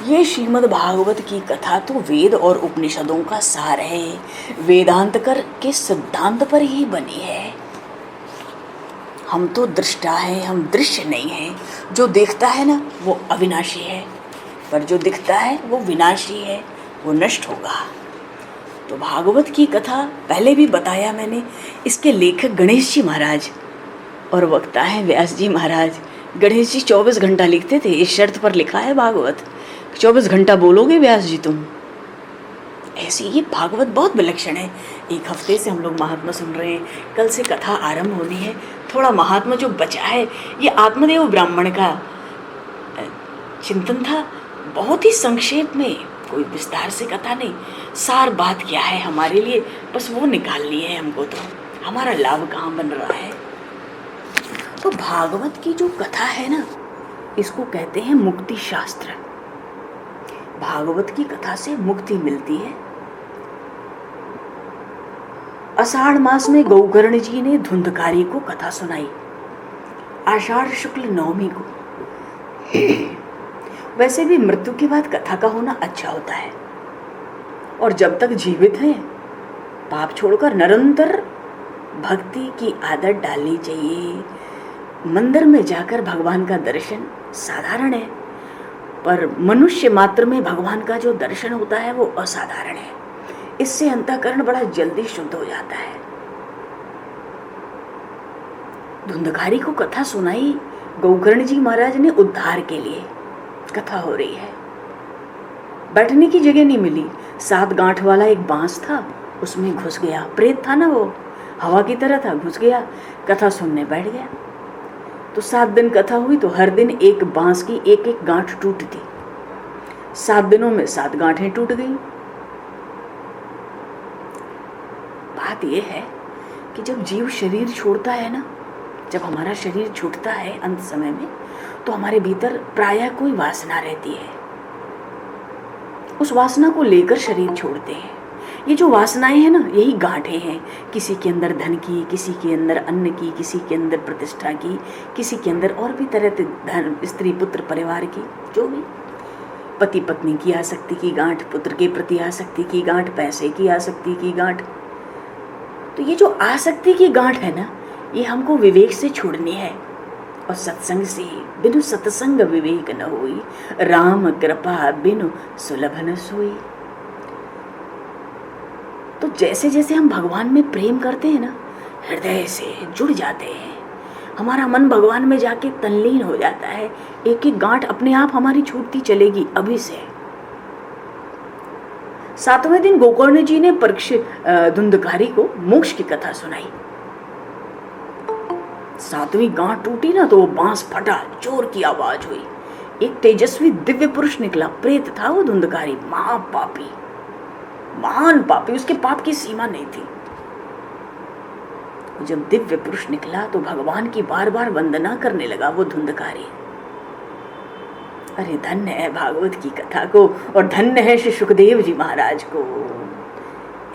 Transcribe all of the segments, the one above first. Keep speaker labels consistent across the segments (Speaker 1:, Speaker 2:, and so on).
Speaker 1: ये श्रीमद् भागवत की कथा तो वेद और उपनिषदों का सार है, वेदांत कर के सिद्धांत पर ही बनी है। हम तो दृष्टा है, हम दृश्य नहीं है। जो देखता है ना वो अविनाशी है, पर जो दिखता है वो विनाशी है, वो नष्ट होगा। तो भागवत की कथा पहले भी बताया मैंने, इसके लेखक गणेश जी महाराज और वक्ता है व्यास जी महाराज। गणेश जी 24 घंटा लिखते थे, इस शर्त पर लिखा है भागवत, 24 घंटा बोलोगे व्यास जी तुम। ऐसी ये भागवत बहुत विलक्षण है। एक हफ्ते से हम लोग महात्मा सुन रहे हैं, कल से कथा आरंभ होनी है। थोड़ा महात्मा जो बचा है, ये आत्मदेव ब्राह्मण का चिंतन था, बहुत ही संक्षेप में, कोई विस्तार से कथा नहीं। सार बात क्या है हमारे लिए, बस वो निकालनी है हमको, तो हमारा लाभ कहाँ बन रहा है। तो भागवत की जो कथा है ना, इसको कहते हैं मुक्ति शास्त्र। भागवत की कथा से मुक्ति मिलती है। आषाढ़ मास में गौकर्ण जी ने धुंधकारी को कथा सुनाई, आषाढ़ शुक्ल नवमी को। वैसे भी मृत्यु के बाद कथा का होना अच्छा होता है, और जब तक जीवित हैं पाप छोड़कर निरंतर भक्ति की आदत डालनी चाहिए। मंदिर में जाकर भगवान का दर्शन साधारण है, पर मनुष्य मात्र में भगवान का जो दर्शन होता है वो असाधारण है। इससे अंतःकरण बड़ा जल्दी शुद्ध हो जाता है। धुंधकारी को कथा सुनाई गौकर्ण जी महाराज ने उद्धार के लिए। कथा हो रही है, बैठने की जगह नहीं मिली। 7 गांठ वाला एक बांस था, उसमें घुस गया। प्रेत था ना वो, हवा की तरह था, घुस गया। कथा सुनने बैठ गया। तो 7 दिन कथा हुई, तो हर दिन एक बांस की एक एक गांठ टूटती। 7 दिनों में 7 गांठें टूट गई। बात यह है कि जब जीव शरीर छोड़ता है ना, जब हमारा शरीर छूटता है अंत समय में, तो हमारे भीतर प्रायः कोई वासना रहती है। उस वासना को लेकर शरीर छोड़ते हैं। ये जो वासनाएं हैं ना, यही गांठें हैं। किसी के अंदर धन की, किसी के अंदर अन्न की, किसी के अंदर प्रतिष्ठा की, किसी के अंदर और भी तरह के धन, स्त्री पुत्र परिवार की, जो भी पति पत्नी की आसक्ति की गांठ, पुत्र के प्रति आसक्ति की गांठ, पैसे की आसक्ति की गांठ। तो ये जो आसक्ति की गांठ है ना, ये हमको विवेक से छोड़नी है। और सत्संग से, बिनु सत्संग विवेक न होई, राम कृपा बिनु सुलभ न सोई। तो जैसे जैसे हम भगवान में प्रेम करते हैं ना, हृदय से जुड़ जाते हैं, हमारा मन भगवान में जाके तल्लीन हो जाता है। एक एक गांठ अपने आप हमारी छूटती चलेगी अभी से। 7वें दिन गोकर्ण जी ने धुंधकारी को मोक्ष की कथा सुनाई। 7वीं गांठ टूटी ना, तो वो बांस फटा, जोर की आवाज हुई। एक तेजस्वी दिव्य पुरुष निकला। प्रेत था वो धुंधकारी, महापापी, महान पापी, उसके पाप की सीमा नहीं थी। जब दिव्य पुरुष निकला तो भगवान की बार बार वंदना करने लगा वो धुंधकारी। अरे धन्य है भागवत की कथा को, और धन्य है श्री सुखदेव जी महाराज को।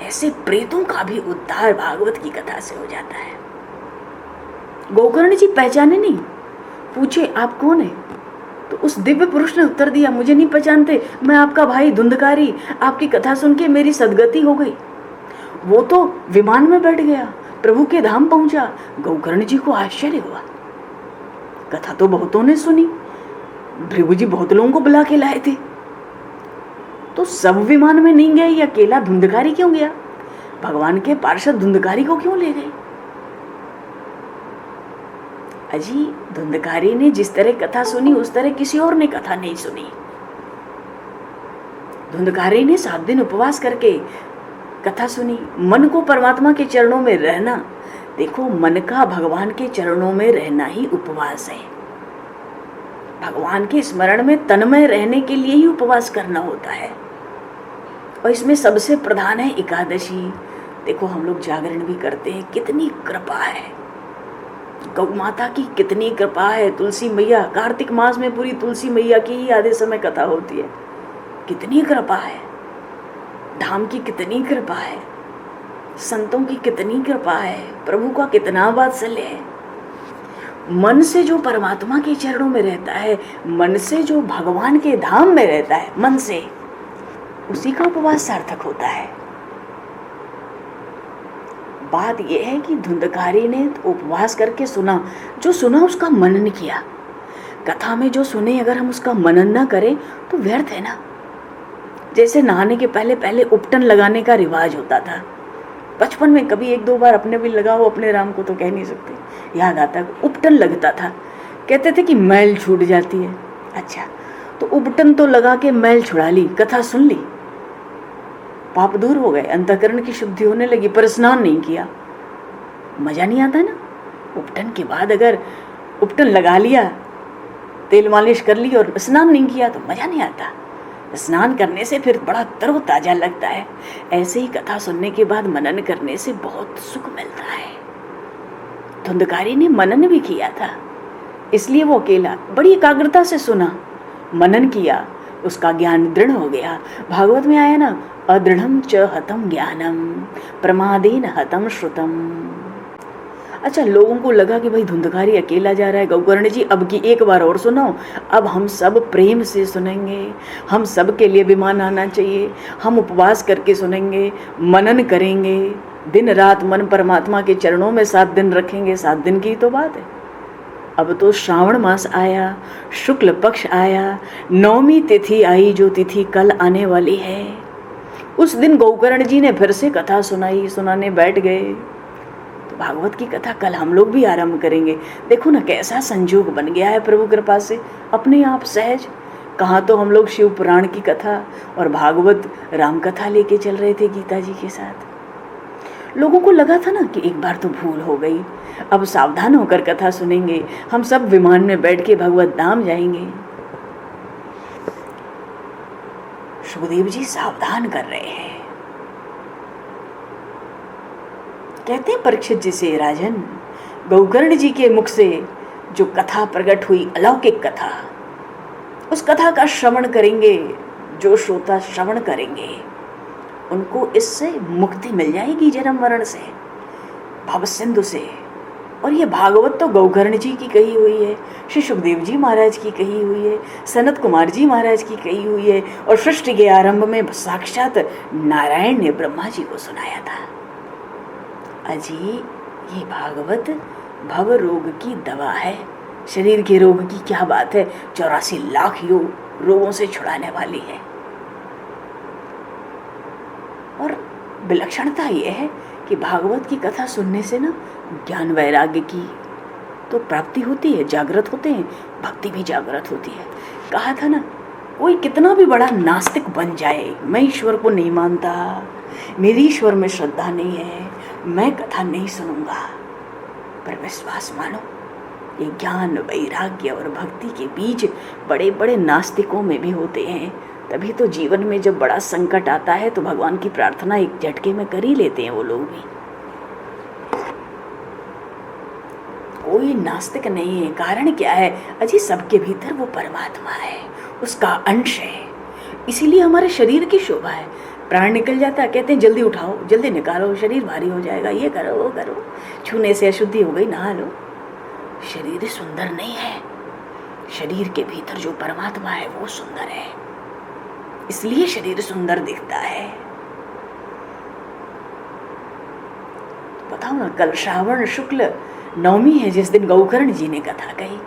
Speaker 1: ऐसे प्रेतों का भी उद्धार भागवत की कथा से हो जाता है। गोकर्ण जी पहचाने नहीं, पूछे आप कौन है? तो उस दिव्य पुरुष ने उत्तर दिया, मुझे नहीं पहचानते, मैं आपका भाई धुंधकारी, आपकी कथा सुन के मेरी सदगति हो गई। वो तो विमान में बैठ गया, प्रभु के धाम पहुंचा। गोकर्ण जी को आश्चर्य हुआ। कथा तो बहुतों ने सुनी, भृगु जी बहुत लोगों को बुला के लाए थे, तो सब विमान में नहीं गए, या अकेला धुंधकारी क्यों गया? भगवान के पार्षद धुंधकारी को क्यों ले गए? अजी, धुंधकारी ने जिस तरह कथा सुनी उस तरह किसी और ने कथा नहीं सुनी। धुंधकारी ने 7 दिन उपवास करके कथा सुनी। मन को परमात्मा के चरणों में रहना, देखो मन का भगवान के चरणों में रहना ही उपवास है। भगवान के स्मरण में तन्मय रहने के लिए ही उपवास करना होता है। और इसमें सबसे प्रधान है एकादशी। देखो हम लोग जागरण भी करते हैं, कितनी कृपा है गौ माता की, कितनी कृपा है। तुलसी मैया, कार्तिक मास में पूरी तुलसी मैया की ही आधे समय कथा होती है। कितनी कृपा है, धाम की कितनी कृपा है, संतों की कितनी कृपा है, प्रभु का कितना वात्सल्य है। मन से जो परमात्मा के चरणों में रहता है, मन से जो भगवान के धाम में रहता है, मन से, उसी का उपवास सार्थक होता है। बात यह है कि धुंधकारी ने उपवास करके सुना, जो सुना उसका मनन किया। कथा में जो सुने अगर हम उसका मनन ना करें तो व्यर्थ है ना। जैसे नहाने के पहले पहले उपटन लगाने का रिवाज होता था, बचपन में कभी एक दो बार अपने भी लगाओ, अपने राम को तो कह नहीं सकते, याद आता है उपटन लगता था, कहते थे कि मैल छूट जाती है। अच्छा, तो उपटन तो लगा के मैल छुड़ा ली, कथा सुन ली, पाप दूर हो गए, अंतःकरण की शुद्धि होने लगी, पर स्नान नहीं किया, मजा नहीं आता ना। उपटन के बाद अगर उपटन लगा लिया, तेल मालिश कर ली और स्नान नहीं किया तो मजा नहीं आता। स्नान करने से फिर बड़ा तरोताजा लगता है। ऐसे ही कथा सुनने के बाद मनन करने से बहुत सुख मिलता है। धुंधकारी ने मनन भी किया था, इसलिए वो अकेला बड़ी एकाग्रता से सुना, मनन किया, उसका ज्ञान दृढ़ हो गया। भागवत में आया ना, अदृढ़म च हतम ज्ञानम प्रमादेन हतम श्रुतम। अच्छा, लोगों को लगा कि भाई धुंधकारी अकेला जा रहा है, गौकर्ण जी अब की एक बार और सुनाओ। अब हम सब प्रेम से सुनेंगे, हम सब के लिए विमान आना चाहिए, हम उपवास करके सुनेंगे, मनन करेंगे, दिन रात मन परमात्मा के चरणों में 7 दिन रखेंगे। 7 दिन की तो बात है। अब तो श्रावण मास आया, शुक्ल पक्ष आया, 9वीं तिथि आई, जो तिथि कल आने वाली है। उस दिन गौकर्ण जी ने फिर से कथा सुनाई, सुनाने बैठ गए। तो भागवत की कथा कल हम लोग भी आरंभ करेंगे। देखो ना कैसा संजोग बन गया है प्रभु कृपा से, अपने आप सहज। कहाँ तो हम लोग शिव पुराण की कथा और भागवत राम कथा लेके चल रहे थे गीता जी के साथ। लोगों को लगा था ना कि एक बार तो भूल हो गई, अब सावधान होकर कथा सुनेंगे, हम सब विमान में बैठ के भगवत धाम जाएंगे। सुखदेव जी सावधान कर रहे हैं, कहते हैं परीक्षित जी से, राजन गौकर्ण जी के मुख से जो कथा प्रकट हुई, अलौकिक कथा, उस कथा का श्रवण करेंगे, जो श्रोता श्रवण करेंगे उनको इससे मुक्ति मिल जाएगी जन्म मरण से, भव सिंधु से। और ये भागवत तो गौकर्ण जी की कही हुई है, श्री सुखदेव जी महाराज की कही हुई है, सनत कुमार जी महाराज की कही हुई है, और सृष्टि के आरंभ में साक्षात नारायण ने ब्रह्मा जी को सुनाया था। अजी ये भागवत भव रोग की दवा है, शरीर के रोग की क्या बात है, 84 लाख रोगों से छुड़ाने वाली है। और विलक्षणता यह है कि भागवत की कथा सुनने से ना ज्ञान वैराग्य की तो प्राप्ति होती है, जागृत होते हैं, भक्ति भी जागृत होती है। कहा था ना, कोई कितना भी बड़ा नास्तिक बन जाए, मैं ईश्वर को नहीं मानता, मेरी ईश्वर में श्रद्धा नहीं है, मैं कथा नहीं सुनूंगा, पर विश्वास मानो ये ज्ञान वैराग्य और भक्ति के बीज बड़े बड़े नास्तिकों में भी होते हैं। तभी तो जीवन में जब बड़ा संकट आता है तो भगवान की प्रार्थना एक झटके में कर ही लेते हैं वो लोग भी। कोई नास्तिक नहीं है। कारण क्या है अजी, सबके भीतर वो परमात्मा है, उसका अंश है, इसीलिए हमारे शरीर की शोभा है। प्राण निकल जाता है, कहते हैं जल्दी उठाओ, जल्दी निकालो, शरीर भारी हो जाएगा, ये करो वो करो, छूने से अशुद्धि हो गई, नहा लो। शरीर सुंदर नहीं है, शरीर के भीतर जो परमात्मा है वो सुंदर है, इसलिए शरीर सुंदर दिखता है। बताओ ना, कल श्रावण शुक्ल 9वीं है, जिस दिन गौकर्ण जी ने कथा कही,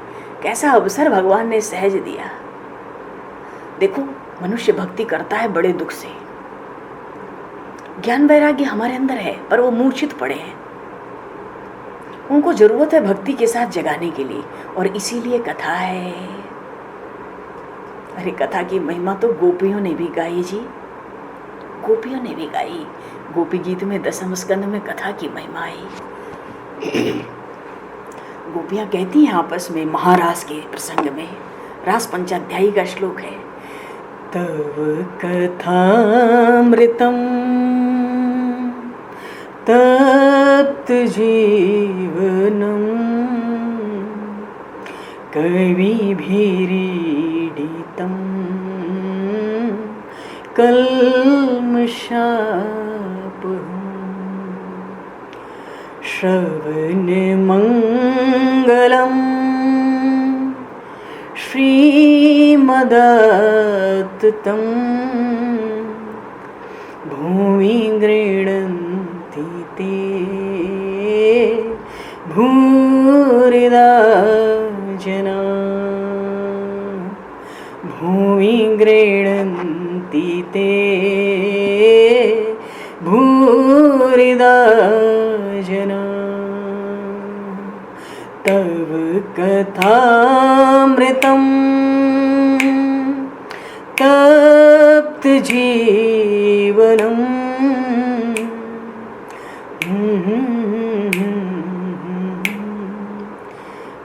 Speaker 1: कैसा अवसर भगवान ने सहज दिया। देखो मनुष्य भक्ति करता है बड़े दुख से, ज्ञान वैराग्य हमारे अंदर है पर वो मूर्छित पड़े हैं, उनको जरूरत है भक्ति के साथ जगाने के लिए, और इसीलिए कथा है। अरे कथा की महिमा तो गोपियों ने भी गाई जी, गोपियों ने भी गाई। गोपी गीत में 10वें स्कंद में कथा की महिमा आई। गोपियां कहती हैं आपस में महारास के प्रसंग में, रास पंचाध्यायी का श्लोक है, तव कथामृतम तप्त जीवनम कविभिरीडितम कल्मषापहम् श्रवणमङ्गलम् श्रीमदत्तं भूमि गृह्णन्ति ते भूरिदा जना भूमि गृह्णन्ति ते भूरिदा जना तव कथामृतं तप्त जीवनम्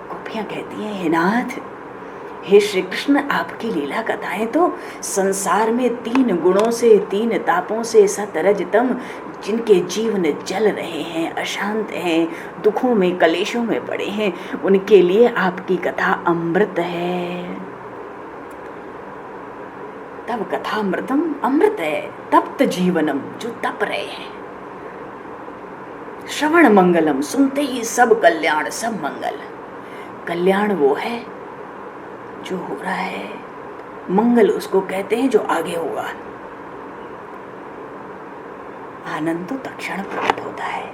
Speaker 1: गोपियाँ कहती हैं, हे नाथ, हे श्री कृष्ण, आपकी लीला कथाएं तो संसार में 3 गुणों से, 3 तापों से सतरजतम जिनके जीवन जल रहे हैं, अशांत हैं, दुखों में कलेशों में पड़े हैं, उनके लिए आपकी कथा अमृत है। तब कथामृतम अमृत है, तप्त जीवनम जो तप रहे हैं, श्रवण मंगलम सुनते ही सब कल्याण, सब मंगल। कल्याण वो है जो हो रहा है, मंगल उसको कहते हैं जो आगे होगा। आनंद तो तत्क्षण प्राप्त होता है।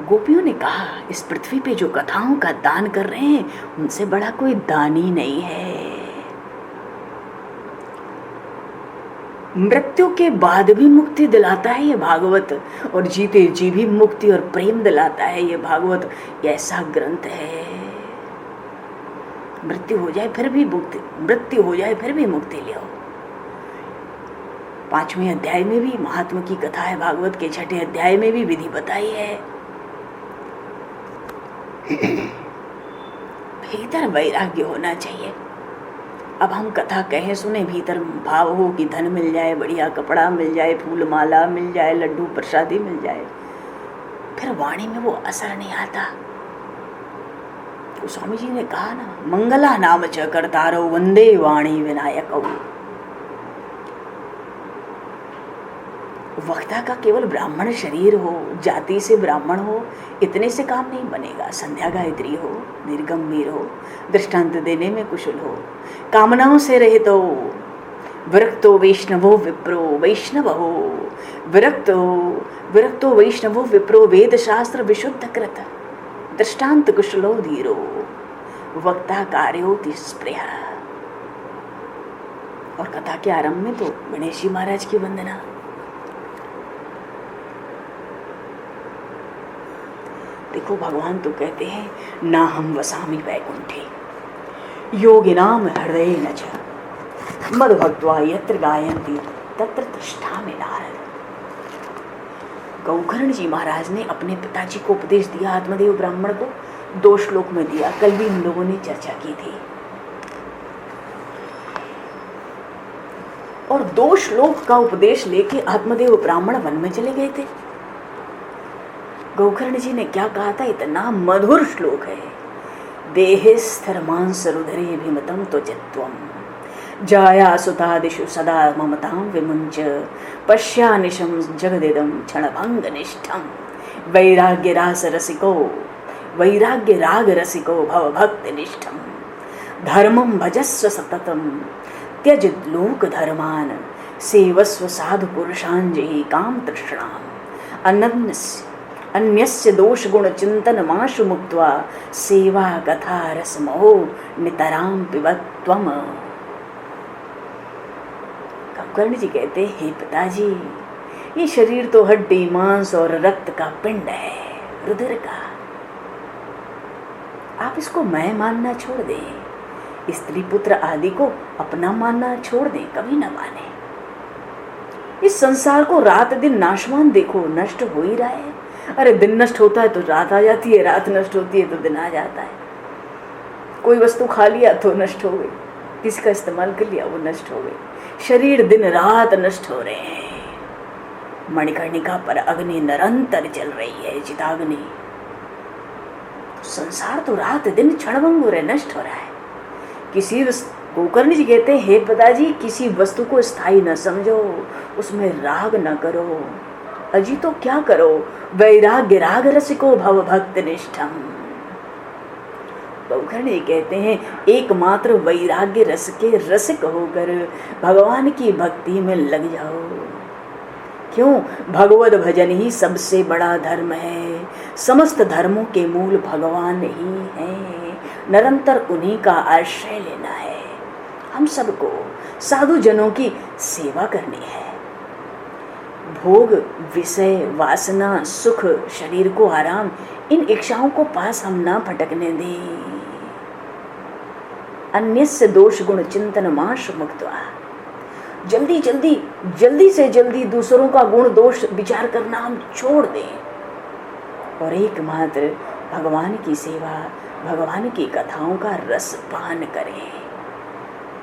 Speaker 1: गोपियों ने कहा, इस पृथ्वी पे जो कथाओं का दान कर रहे हैं उनसे बड़ा कोई दानी नहीं है। मृत्यु के बाद भी मुक्ति दिलाता है ये भागवत, और जीते जी भी मुक्ति और प्रेम दिलाता है ये भागवत। ऐसा ग्रंथ है, मृत्यु हो जाए फिर भी मुक्ति, मृत्यु हो जाए फिर भी मुक्ति ले आओ। 5वें अध्याय में भी महात्मा की कथा है, भागवत के 6ठे अध्याय में भी विधि बताई है। भीतर वैराग्य होना चाहिए। अब हम कथा कहें सुने, भीतर भाव हो कि धन मिल जाए, बढ़िया कपड़ा मिल जाए, फूल माला मिल जाए, लड्डू प्रसादी मिल जाए, फिर वाणी में वो असर नहीं आता। तो स्वामी जी ने कहा ना, मंगला नाम च करतारो वंदे वाणी विनायक। वक्ता का केवल ब्राह्मण शरीर हो, जाति से ब्राह्मण हो, इतने से काम नहीं बनेगा। संध्या गायत्री हो, निर्गंभीर हो, दृष्टांत देने में कुशल हो, कामनाओं से रहित हो, विरक्तो वैष्णवो विप्रो वैष्णव हो, विरक्तो वैष्णवो विप्रो वेद शास्त्र विशुद्ध कृत, दृष्टांत कुशलो धीरो, वक्ता कार्योति स्पृह। और कथा के आरंभ में तो गणेश जी महाराज की वंदना। देखो भगवान तो कहते हैं, ना हम वसामि वैकुंठे योगिनाम हृदय न च मद्भक्त्वा यत्र गायन्ति तत्र तिष्ठामि नारद। गौकर्ण जी महाराज ने अपने पिताजी को उपदेश दिया, आत्मदेव ब्राह्मण को 2 श्लोक में दिया। कल भी इन लोगों ने चर्चा की थी। और 2 श्लोक का उपदेश लेके आत्मदेव ब्राह्मण वन में चले गए थे। गौकर्ण जी ने क्या कहा था, इतना मधुर श्लोक है। देहे स्थर्मांस रुधरे भीमतम त्वजत्वम जाया सुतादिषु सदा ममतां विमुंच पश्यानिशं जगदिदं क्षणभंग निष्ठम वैराग्य राग रसिको भव भक्ति निष्ठम धर्मं भजस्व सततम त्यज लोक धर्मान सेवस्व साधु पुरुषांजहि काम तृष्णाम अन्यस्य दोष गुण चिंतन माशु मुक्त्वा सेवा कथा रसमो नितराम पिबत्वम। गौकर्ण जी कहते, हे पिताजी, ये शरीर तो हड्डी मांस और रक्त का पिंड है, रुधिर का। आप इसको मैं मानना छोड़ दें, स्त्री पुत्र आदि को अपना मानना छोड़ दें, कभी न माने। इस संसार को रात दिन नाशवान देखो, नष्ट हो ही रहा है। अरे दिन नष्ट होता है तो रात आ जाती है, रात नष्ट होती है तो दिन आ जाता है। कोई वस्तु खा लिया तो नष्ट हो गई, किसका इस्तेमाल कर लिया वो नष्ट हो गई। शरीर दिन रात नष्ट हो रहे हैं। मणिकर्णिका पर अग्नि निरंतर जल रही है, चिताग्नि। संसार तो रात दिन क्षणभंग हो रहा है, नष्ट हो रहा है। गोकर्ण जी कहते हैं, हे पिताजी, किसी वस्तु को स्थायी न समझो, उसमें राग न करो। अजी तो क्या करो, वैराग्य राग रसिको भव भक्त निष्ठम। गौखर्णी कहते हैं एकमात्र वैराग्य रस के रसिक होकर भगवान की भक्ति में लग जाओ। क्यों? भगवत भजन ही सबसे बड़ा धर्म है। समस्त धर्मों के मूल भगवान ही हैं। निरंतर उन्हीं का आश्रय लेना है। हम सबको साधु जनों की सेवा करनी है। भोग, विषय, वासना, सुख, शरीर को आराम, इन इच्छाओं को पास हम ना भटकने दें। अन्यस्य दोष गुण चिंतन माश मुक्त्वा, जल्दी से जल्दी दूसरों का गुण दोष विचार करना हम छोड़ दें और एकमात्र भगवान की सेवा, भगवान की कथाओं का रस पान करें।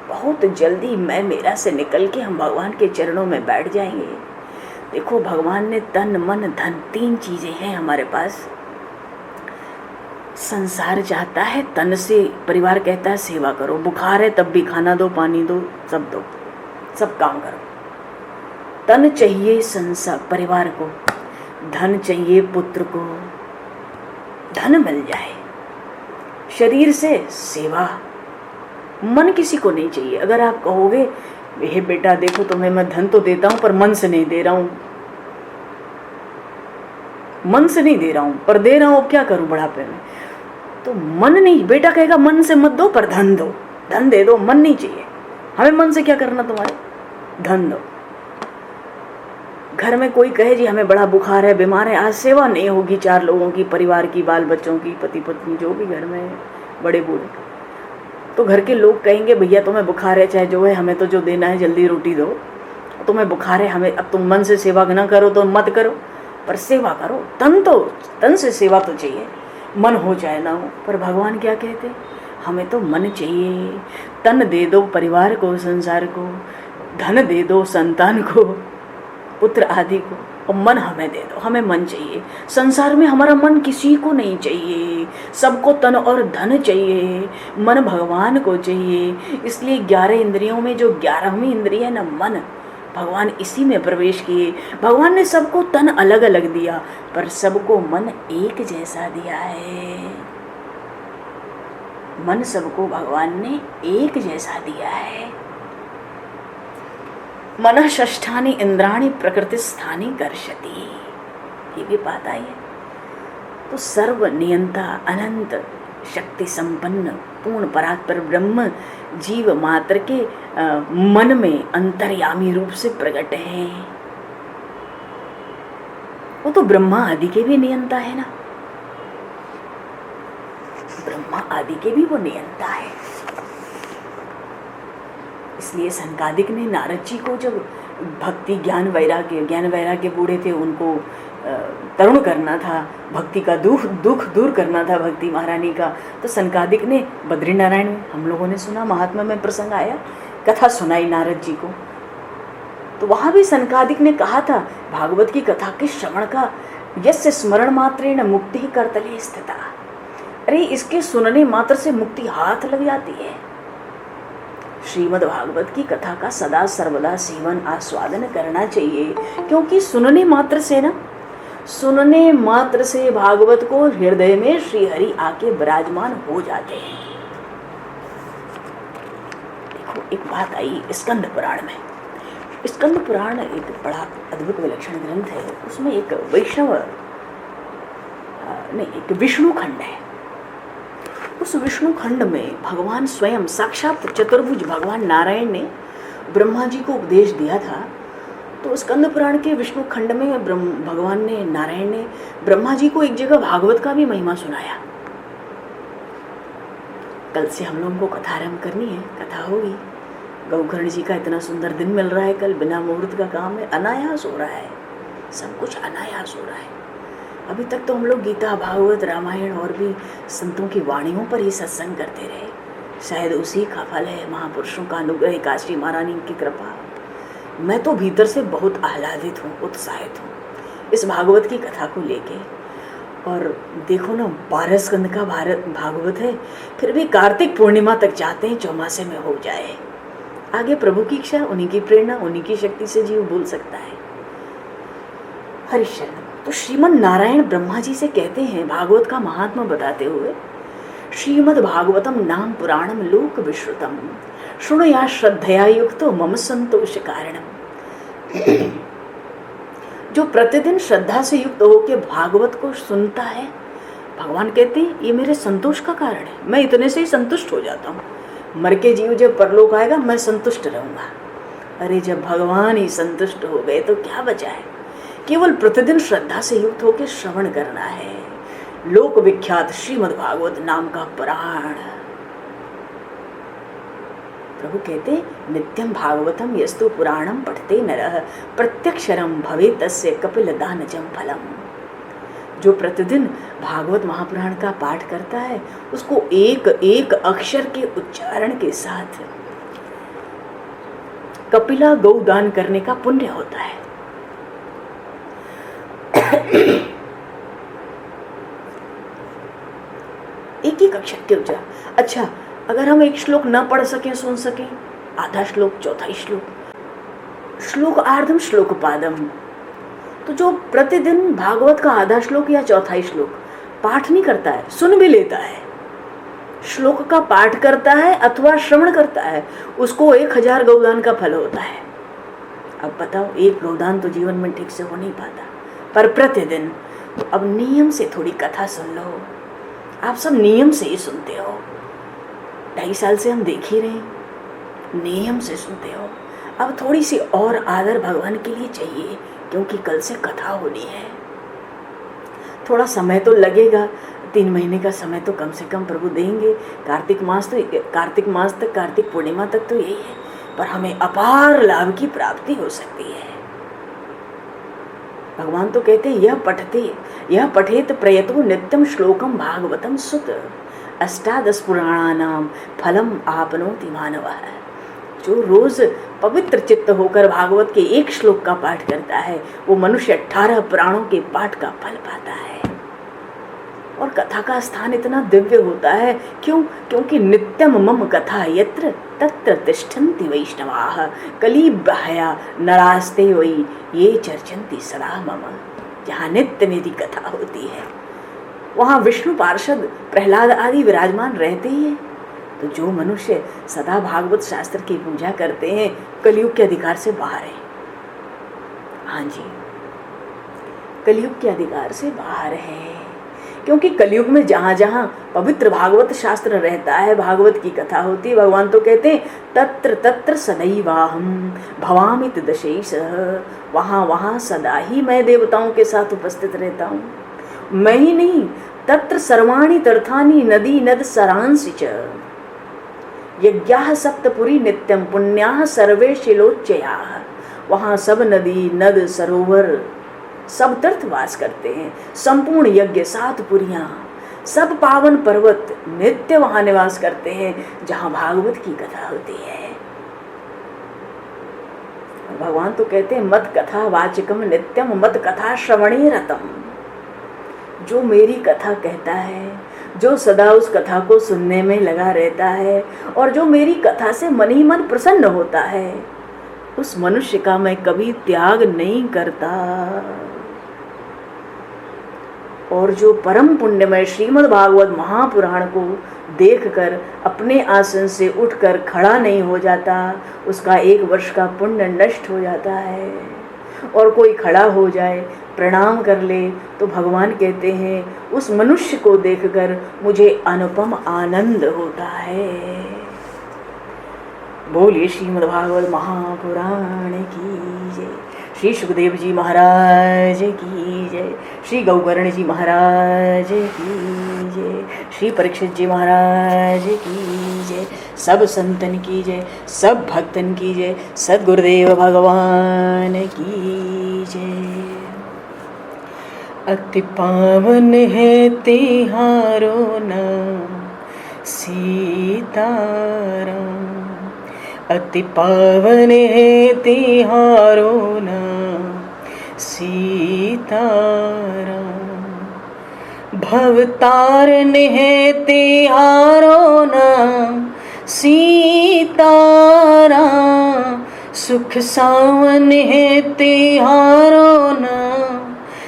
Speaker 1: बहुत जल्दी मैं मेरा से निकल के हम भगवान के चरणों में बैठ जाएंगे। देखो, भगवान ने तन मन धन 3 चीजें हैं हमारे पास। संसार चाहता है तन से, परिवार कहता है सेवा करो, बुखार है तब भी खाना दो, पानी दो, सब काम करो। तन चाहिए संसार परिवार को, धन चाहिए पुत्र को, धन मिल जाए। शरीर से सेवा, मन किसी को नहीं चाहिए। अगर आप कहोगे हे बेटा देखो तुम्हें मैं धन तो देता हूं पर मन से नहीं दे रहा हूं, मन से नहीं दे रहा हूं पर दे रहा हूं, अब क्या करूं बुढ़ापे में? तो मन नहीं, बेटा कहेगा मन से मत दो पर धन दो, धन दे दो, मन नहीं चाहिए हमें। मन से क्या करना तुम्हारे, धन दो। घर में कोई कहे जी हमें बड़ा बुखार है, बीमार है, आज सेवा नहीं होगी 4 लोगों की, परिवार की, बाल बच्चों की, पति पत्नी जो भी घर में बड़े बूढ़े, तो घर के लोग कहेंगे भैया तुम्हें बुखार है चाहे जो है, हमें तो जो देना है जल्दी रोटी दो। तुम्हें बुखार है, हमें अब तुम मन से सेवा ना करो तो मत करो, पर सेवा करो। तन से सेवा तो चाहिए, मन हो चाहे ना हो। पर भगवान क्या कहते, हमें तो मन चाहिए। तन दे दो परिवार को, संसार को, धन दे दो संतान को, पुत्र आदि को, और मन हमें दे दो, हमें मन चाहिए। संसार में हमारा मन किसी को नहीं चाहिए, सबको तन और धन चाहिए, मन भगवान को चाहिए। इसलिए 11 इंद्रियों में जो 11वीं इंद्रिय है ना मन, भगवान इसी में प्रवेश किए। भगवान ने सबको तन अलग अलग दिया पर सबको मन एक जैसा दिया है। मन सबको भगवान ने एक जैसा दिया है। मनः षष्ठानि इंद्राणि प्रकृति स्थानी कर्षति, ये भी बात आई है। तो सर्व नियंता, अनंत शक्ति संपन्न, पूर्ण परात्पर ब्रह्म जीव मात्र के मन में अंतर्यामी रूप से प्रकट है। वो तो ब्रह्मा आदि के भी नियंता है ना, ब्रह्मा आदि के भी वो नियंता है। इसलिए सनकादिक ने नारद जी को जब भक्ति ज्ञान वैराग्य बूढ़े थे, उनको तरुण करना था, भक्ति का दुख दूर करना था भक्ति महारानी का, तो सनकादिक ने बद्रीनारायण में, हम लोगों ने सुना महात्मा में प्रसंग आया, कथा सुनाई नारद जी को। तो वहाँ भी सनकादिक ने कहा था भागवत की कथा के श्रवण का, यस्य स्मरण मात्रेण मुक्ति करतले स्थिता। अरे इसके सुनने मात्र से मुक्ति हाथ लग जाती है। श्रीमद् भागवत की कथा का सदा सर्वदा सेवन आस्वादन करना चाहिए, क्योंकि सुनने मात्र से भागवत को हृदय में श्री हरि आके विराजमान हो जाते हैं। देखो एक बात आई स्कंद पुराण में। स्कंद पुराण एक बड़ा अद्भुत विलक्षण ग्रंथ है। उसमें एक एक विष्णु खंड है। उस विष्णु खंड में भगवान स्वयं साक्षात चतुर्भुज भगवान नारायण ने ब्रह्मा जी को उपदेश दिया था। तो स्कंद पुराण के विष्णु खंड में भगवान ने, नारायण ने ब्रह्मा जी को एक जगह भागवत का भी महिमा सुनाया। कल से हम लोगों को कथा आरंभ करनी है, कथा होगी। गौकर्ण जी का इतना सुंदर दिन मिल रहा है, कल बिना मुहूर्त का काम है, अनायास हो रहा है, सब कुछ अनायास हो रहा है। अभी तक तो हम लोग गीता, भागवत, रामायण और भी संतों की वाणियों पर ही सत्संग करते रहे। शायद उसी का फल है, महापुरुषों का अनुग्रह, काशी महारानी की कृपा। मैं तो भीतर से बहुत आह्लादित हूँ, उत्साहित हूँ इस भागवत की कथा को लेके। और देखो ना, 12 स्कंद का भागवत है, फिर भी कार्तिक पूर्णिमा तक चाहते हैं चौमासे में हो जाए। आगे प्रभु की इच्छा, उन्हीं की प्रेरणा, उन्हीं की शक्ति से जीव बोल सकता है। हरिशरण। तो श्रीमन नारायण ब्रह्मा जी से कहते हैं भागवत का महात्मा बताते हुए, श्रीमद्भागवतम नाम पुराणम लोक विश्रुतम शृणुया श्रद्धया युक्तो मम संतोष कारणम। जो प्रतिदिन श्रद्धा से युक्त होकर भागवत को सुनता है, भगवान कहते हैं ये मेरे संतोष का कारण है, मैं इतने से ही संतुष्ट हो जाता हूँ। मर के जीव जब परलोक आएगा मैं संतुष्ट रहूंगा। अरे जब भगवान ही संतुष्ट हो गए तो क्या बचा है। केवल प्रतिदिन श्रद्धा से युक्त होकर श्रवण करना है लोक विख्यात श्रीमद् भागवत नाम का पुराण। प्रभु कहते नित्यम भागवतम यस्तु पुराणम पठते नरः प्रत्यक्षरम भवे तस्य कपिल दानजम फलम। जो प्रतिदिन भागवत महापुराण का पाठ करता है उसको एक एक अक्षर के उच्चारण के साथ कपिला गौदान करने का पुण्य होता है। एक एक अक्षर के उच्चारण। अच्छा, अगर हम एक श्लोक न पढ़ सकें, सुन सकें, आधा श्लोक, चौथा श्लोक आर्धम श्लोक पादम, तो जो प्रतिदिन भागवत का आधा श्लोक या चौथा श्लोक पाठ नहीं करता है, सुन भी लेता है, श्लोक का पाठ करता है अथवा श्रवण करता है, उसको 1000 गौदान का फल होता है। अब बताओ, एक गौदान तो जीवन में ठीक से हो नहीं पाता, पर प्रतिदिन अब नियम से थोड़ी कथा सुन लो। आप सब नियम से ही सुनते हो, 2.5 साल से हम देख ही रहे हैं, नियम से सुनते हो। अब थोड़ी सी और आदर भगवान के लिए चाहिए, क्योंकि कल से कथा होनी है। थोड़ा समय तो लगेगा, 3 महीने का समय तो कम से कम प्रभु देंगे। कार्तिक मास तक, कार्तिक पूर्णिमा तक तो यही है, पर हमें अपार लाभ की प्राप्ति हो सकती है। भगवान तो कहते हैं यह पठेत प्रयतो नित्यम श्लोकम भागवतम सुत 18 पुराणानाम फलम आपनोति मानवः। जो रोज पवित्र चित्त होकर भागवत के एक श्लोक का पाठ करता है वो मनुष्य 18 पुराणों के पाठ का फल पाता है। और कथा का स्थान इतना दिव्य होता है, क्यों? क्योंकि नित्यम मम कथा यत्र तत्र तिष्ठन्ति वैष्णवाः कलिबहया नरास्ते वै ये चर्चन्ति सदा मम। जहाँ नित्य मेरी कथा होती है वहाँ विष्णु पार्षद प्रहलाद आदि विराजमान रहते ही हैं। तो जो मनुष्य सदा भागवत शास्त्र की पूजा करते हैं कलयुग के अधिकार से बाहर है। हाँ जी, कलयुग के अधिकार से बाहर है, क्योंकि कलयुग में जहाँ जहाँ पवित्र भागवत शास्त्र रहता है, भागवत की कथा होती है, भगवान तो कहते हैं तत्र तत्र सदैवाहम भवामि दशैशः। वहाँ वहाँ सदा ही मैं देवताओं के साथ उपस्थित रहता हूँ। मैं ही नहीं, तत्र सर्वाणि तीर्थानि नदी नद सरांसि च यज्ञाः सप्तपुरी नित्यम पुण्याः सर्वे शिलोच्चयाः। वहाँ सब नदी नद सरोवर सब तीर्थ वास करते हैं, संपूर्ण यज्ञ 7 पुरियां सब पावन पर्वत नित्य वहाँ निवास करते हैं जहाँ भागवत की कथा होती है। भगवान तो कहते हैं मत कथा वाचकम नित्यम मत कथा श्रवणे रतम। जो मेरी कथा कहता है, जो सदा उस कथा को सुनने में लगा रहता है और जो मेरी कथा से मन ही मन प्रसन्न होता है, उस मनुष्य का मैं कभी त्याग नहीं करता। और जो परम पुण्यमय श्रीमद् भागवत महापुराण को देखकर अपने आसन से उठकर खड़ा नहीं हो जाता, उसका 1 वर्ष का पुण्य नष्ट हो जाता है। और कोई खड़ा हो जाए, प्रणाम कर ले, तो भगवान कहते हैं उस मनुष्य को देखकर मुझे अनुपम आनंद होता है। बोलिए श्रीमद् भागवत महापुराण की जय। श्री सुखदेव जी महाराज की जय। श्री गौकर्ण जी महाराज की जय। श्री परीक्षित जी महाराज की जय। सब संतन की जय, सब भक्तन की जय, सद्गुरुदेव भगवान की जय। अति पावन है तिहारो नाम सीताराम। अति पावन है तिहारो नाम सीताराम। भवतारण है तिहारो नाम सीताराम। सुख सावन है तिहारो नाम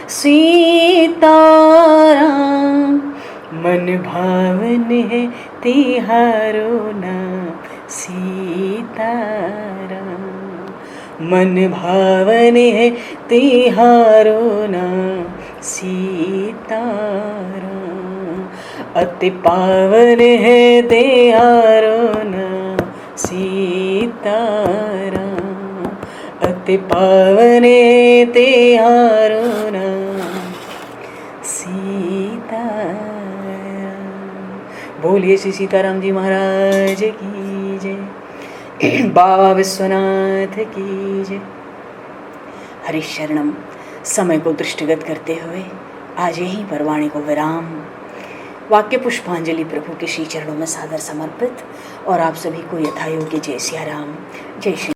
Speaker 1: सीताराम। मन भावन है तिहारो नाम सीताराम। मन भावन है तिहारो नाम सीताराम। अति पावन है तिहारो नाम सीताराम। अति पावन है तिहारो नाम सीताराम। बोलिए श्री सीताराम जी महाराज की जय। बाबा विश्वनाथ की जय। हरिशरणम। समय को दृष्टिगत करते हुए आज यहीं पर वाणी को विराम। वाक्य पुष्पांजलि प्रभु के श्री चरणों में सादर समर्पित और आप सभी को यथायोग्य जय सिया राम, जय श्री